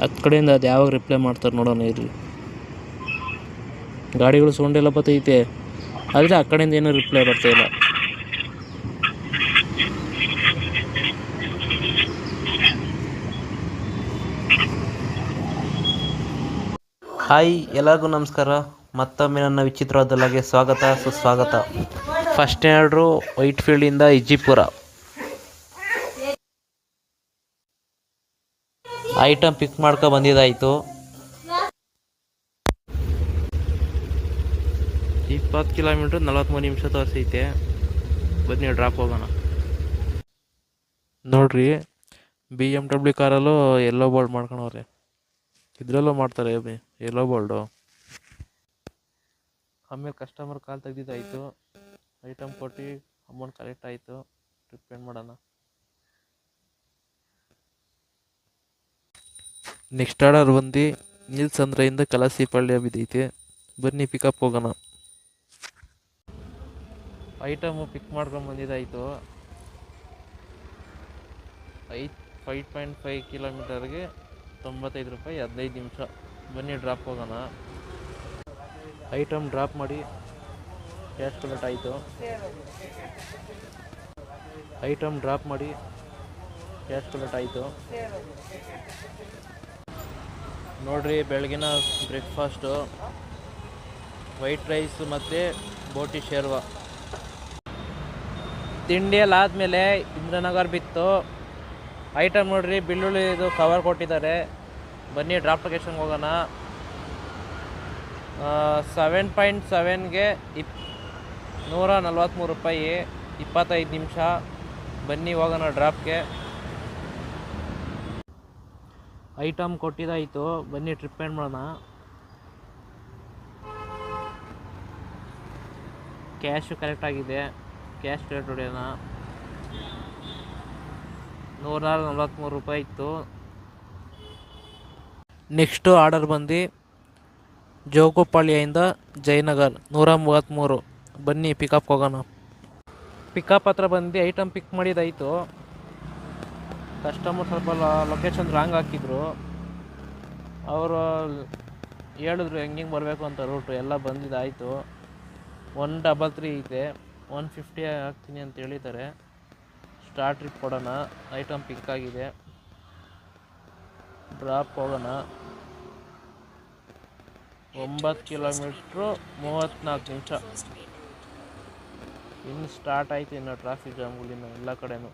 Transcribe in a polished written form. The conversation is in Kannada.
ಹತ್ತು ಕಡೆಯಿಂದ ಅದು ಯಾವಾಗ ರಿಪ್ಲೈ ಮಾಡ್ತಾರೆ ನೋಡೋಣ ಇರಲಿ. ಗಾಡಿಗಳು ಸೌಂಡ್ ಎಲ್ಲ ಬರ್ತೈತೆ, ಆದರೆ ಆ ಕಡೆಯಿಂದ ಏನೂ ರಿಪ್ಲೈ ಬರ್ತಾಯಿಲ್ಲ. ಹಾಯ್, ಎಲ್ಲರಿಗೂ ನಮಸ್ಕಾರ. ಮತ್ತೊಮ್ಮೆ ನನ್ನ ವಿಚಿತ್ರವಾದಲ್ಲಾಗೆ ಸ್ವಾಗತ ಸುಸ್ವಾಗತ. ಫಸ್ಟ್ ಆರ್ಡ್ರು ವೈಟ್ ಫೀಲ್ಡಿಂದ ಇಜಿಪುರ. ಐಟಮ್ ಪಿಕ್ ಮಾಡ್ಕೊ ಬಂದಿದ್ದಾಯಿತು. 20 ಕಿಲೋಮೀಟ್ರ್ 43 ನಿಮಿಷ ತೋರಿಸೈತೆ. ಬನ್ನಿ ಡ್ರಾಪ್ ಹೋಗೋಣ. ನೋಡ್ರಿ, BMW ಕಾರಲ್ಲೂ ಎಲ್ಲೋ ಬೋಲ್ಡ್ ಮಾಡ್ಕೊಳವ್ರೆ. ಇದರಲ್ಲೂ ಮಾಡ್ತಾರೆ ಎಲ್ಲೋ ಬೋಲ್ಡು. ಆಮೇಲೆ ಕಸ್ಟಮರ್ ಕಾಲ್ ತೆಗ್ದಿದ್ದಾಯಿತು, ಐಟಮ್ ಕೊಟ್ಟು ಅಮೌಂಟ್ ಕಲೆಕ್ಟ್ ಆಯಿತು. ಟ್ರಿಪ್ ಮಾಡೋಣ. ನೆಕ್ಸ್ಟ್ ಆರ್ಡರ್ ಬಂದು ನೀಲ್ಸಂದ್ರೆಯಿಂದ ಕಲಸಿಪಳ್ಳಿ ಬಿದ್ದೈತೆ. ಬನ್ನಿ ಪಿಕಪ್ ಹೋಗೋಣ. ಐಟಮು ಪಿಕ್ ಮಾಡ್ಕೊಂಡು ಬಂದಿದ್ದಾಯಿತು. 5.5 ಕಿಲೋಮೀಟರ್ಗೆ 95 ರೂಪಾಯಿ 15 ನಿಮಿಷ. ಬನ್ನಿ ಡ್ರಾಪ್ ಹೋಗೋಣ. ಐಟಮ್ ಡ್ರಾಪ್ ಮಾಡಿ ಕ್ಯಾಶ್ ಕಲೆಕ್ಟ್ ಆಯಿತು. ಐಟಮ್ ಡ್ರಾಪ್ ಮಾಡಿ ಕ್ಯಾಶ್ ಕಲೆಕ್ಟ್ ಆಯಿತು. ನೋಡ್ರಿ, ಬೆಳಗಿನ ಬ್ರೇಕ್ಫಾಸ್ಟು ವೈಟ್ ರೈಸ್ ಮತ್ತು ಬೋಟಿ ಶೇರ್ವ. ತಿಂಡಿಯಲ್ಲಿ ಆದಮೇಲೆ ಇಂದ್ರನಗರ್ ಬಿತ್ತು. ಐಟಮ್ ನೋಡ್ರಿ, ಬೆಳ್ಳುಳ್ಳಿ ಇದು ಕವರ್ ಕೊಟ್ಟಿದ್ದಾರೆ. ಬನ್ನಿ ಡ್ರಾಪ್ ಲೊಕೇಶನ್ಗೆ ಹೋಗೋಣ. 7.7ಗೆ 143 ರೂಪಾಯಿ 25 ನಿಮಿಷ. ಬನ್ನಿ ಹೋಗೋಣ ಡ್ರಾಪ್ಗೆ. ಐಟಮ್ ಕೊಟ್ಟಿದ್ದಾಯಿತು. ಬನ್ನಿ ಟ್ರಿಪ್ ಎಂಡ್ ಮಾಡೋಣ. ಕ್ಯಾಶು ಕರೆಕ್ಟ್ ಆಗಿದೆ. ಕ್ಯಾಶ್ ರೇಟ್ ಹೊಡೆಯೋಣ. 143 ರೂಪಾಯಿ ಇತ್ತು. ನೆಕ್ಸ್ಟು ಆರ್ಡರ್ ಬಂದು ಜೋಗುಪಾಳ್ಯದಿಂದ ಜಯನಗರ್ 133. ಬನ್ನಿ ಪಿಕಪ್ ಹೋಗೋಣ. ಪಿಕಪ್ ಹತ್ರ ಬಂದು ಐಟಮ್ ಪಿಕ್ ಮಾಡಿದ್ದಾಯಿತು. ಕಸ್ಟಮರ್ ಸ್ವಲ್ಪ ಲೊಕೇಶನ್ ರಾಂಗ್ ಹಾಕಿದ್ರು. ಅವರು ಹೇಳಿದ್ರು ಹೆಂಗೆ ಬರಬೇಕು ಅಂತ ರೂಟು ಎಲ್ಲ ಬಂದಿದ್ದಾಯಿತು. 133 ಇದೆ, 150 ಹಾಕ್ತೀನಿ ಅಂತ ಹೇಳಿದ್ದಾರೆ. ಸ್ಟಾರ್ಟ್ ಟ್ರಿಪ್ ಕೊಡೋಣ. ಐಟಮ್ ಪಿಕ್ ಆಗಿದೆ. ಡ್ರಾಪ್ ಹೋಗೋಣ. 9 ಕಿಲೋಮೀಟ್ರು 34 ನಿಮಿಷ. ಇನ್ನು ಸ್ಟಾರ್ಟ್ ಆಯಿತು. ಇನ್ನು ಟ್ರಾಫಿಕ್ ಜಾಮ್ಗಳಿನ್ನು ಎಲ್ಲ ಕಡೆನೂ.